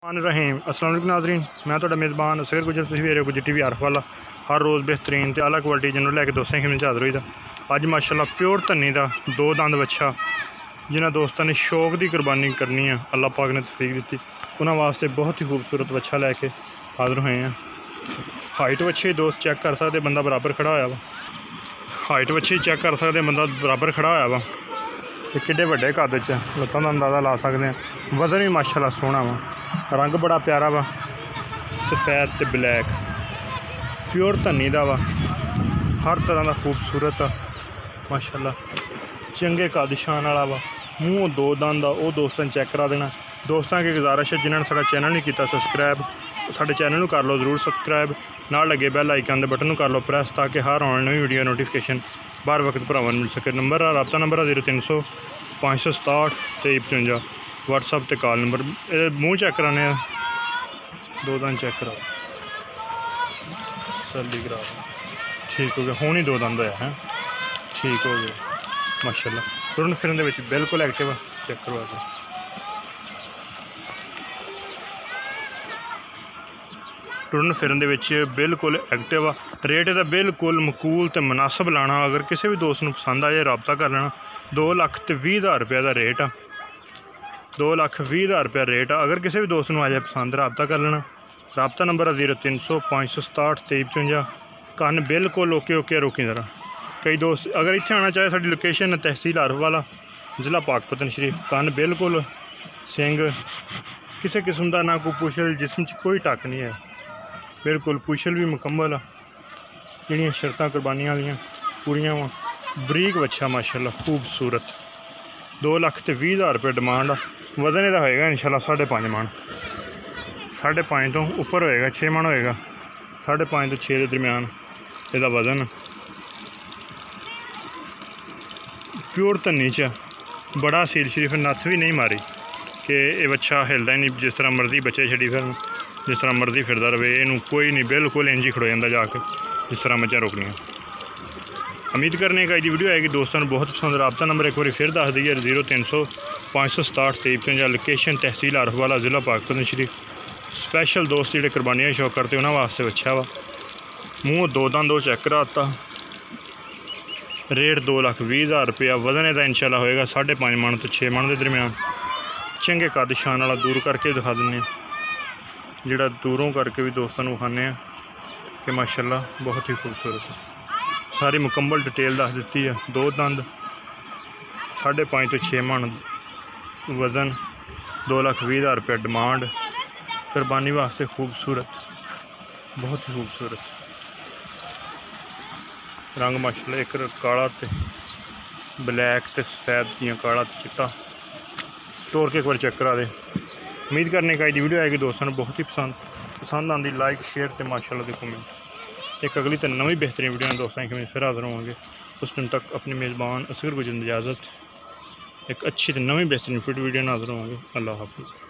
रहीम अस्सलाम वालेकुम नाज़रीन, मैं तो मेज़बान असगर गुजर तुसीं वेख रहे हो गुजर टीवी आरफ वाला। हर रोज़ बेहतरीन तो आला क्वालिटी जनरल लैके दोस्तों की खिदमत हाज़र होई दा। अज माशाल्लाह प्योर धन्नी का दो दंद बच्चा जिन्होंने दोस्तों ने शौक की कुर्बानी करनी है, अल्लाह पाक ने तौफीक दी, उन्होंने वास्ते बहुत ही खूबसूरत बच्चा लैके हाज़र हुए हैं। हाइट बच्चे दोस्त चेक कर सकते, बंदा बराबर खड़ा होया वा। हाइट बच्चे चेक कर सकते, बंदा बराबर खड़ा होया वा। तो किड्डे वड्डे कद च लत्तां दा अंदाज़ा ला सकते हैं। वजन भी माशाल्लाह सोहना वा, रंग बड़ा प्यारा वा, सफेद ते ब्लैक प्योर धन्नी दा वा, हर तरह का खूबसूरत आ माशाल्लाह। चंगे कद शान वाला वा, मूँह दो दंद आ, वो दोस्तों चेक करा देना। दोस्तों की गुजारिश है जिन्होंने साडा चैनल नहीं किया सबसक्राइब, साडे चैनल को कर लो ज़रूर सबसक्राइब, नाल लगे बैल आइकन के बटन कर लो प्रेस, ताकि हर आने नई वीडियो नोटिफिकेशन बार वक्त भरावां मिल सके। नंबर आ रबता नंबर आ 0300 567 2355, व्हाट्सअप ते कॉल नंबर। मूँह चेक कराने दो दंद चेक करा सली करा, ठीक हो गया, हुण ही दो दंद होया है, ठीक हो गया माशाल्लाह। तुरन फिरन दे विच बिल्कुल एक्टिव, चेक करवा दो। टुरन फिरन दे विच बिल्कुल एक्टिव आ। रेट इहदा बिल्कुल मकूल ते मुनासिब लाना। अगर किसी भी दोस्त नूं पसंद आए रबता कर लेना। 2,20,000 रुपये का रेट आ, 2,20,000 रुपया रेट आ। अगर किसी भी दोस्त नूं आ जाए पसंद रबता कर लेना। रबता नंबर है 0300 567 2355। कन्न बिल्कुल ओके ओके रोकी जरा। कई दोस्त अगर इत्थे आना चाहे, साडी लोकेशन तहसील आरफ वाला, जिला पाकपतन शरीफ। कन्न बिल्कुल सिंग किसी किस्म का ना कोई पुछल, जिसम च कोई टक नहीं है, बिल्कुल पुछल भी मुकम्मल आ। जिहड़ियां शर्तां कुर्बानी वालियां पूरियां वा। बरीक बच्चा माशाल्लाह खूबसूरत। 2,20,000 रुपये डिमांड आ। वजन इहदा होएगा इंशाल्लाह 5.5 मन, 5.5 तो उपर होएगा, 6 मन होएगा, 5.5 तो 6 के दरम्यान इहदा वजन। प्योर धन्नी च बड़ा सील शरीफ, नत्थ भी नहीं मारी कि यह बच्चा हिलदा ही नहीं, जिस तरह मर्जी बच्चे छड़ी फिर जिस तरह मर्जी फिरदा रहे, इनू कोई नहीं, बिल्कुल इंज ही खड़ो जाता जाके जिस तरह मच्छा रोकनियाँ। उम्मीद करने का वीडियो आएगी दोस्तों को बहुत पसंद। रबता नंबर एक बार फिर दस दईए 0300 567 2355। लोकेशन तहसील आरफ वाला, जिला पाकपतन शरीफ। स्पैशल दोस्त जो कुर्बानियाँ शौक करते उन्होंने वास्ते बच्चा वा। मूँह दो दंद चेक कराता। रेट 2,20,000 रुपया। वजन इहदा इंशाल्लाह होएगा 5.5 मन तो 6 मन के दरम्यान। चंगे कद शान वाला दूर करके दिखा दें, जोड़ा दूरों करके भी दोस्तों को विखाने कि माशाल्लाह बहुत ही खूबसूरत है। सारी मुकम्मल डिटेल दस दी है। दो दंद, 5.5 तो 6 मन वजन, 2,20,000 रुपया डिमांड। कुर्बानी वास्ते खूबसूरत, बहुत ही खूबसूरत रंग माशाल्लाह। एक काला ते ब्लैक ते सफेद दियाँ, काला ते चिट्टा। तोड़ के एक बार चेक करा दे। उम्मीद करने का वीडियो आएगी दोस्तों को बहुत ही पसंद आती। लाइक शेयर तो माशाल्लाह दे कमेंट। एक अगली तो नवी बेहतरीन वीडियो दोस्तों की फिर हाजिर होंगे। उस दिन तक अपने मेज़बान असगर गुजर इजाज़त। एक अच्छी तो नवी बेहतरीन फिट वीडियो हाजिर होंगे। अल्लाह हाफिज़।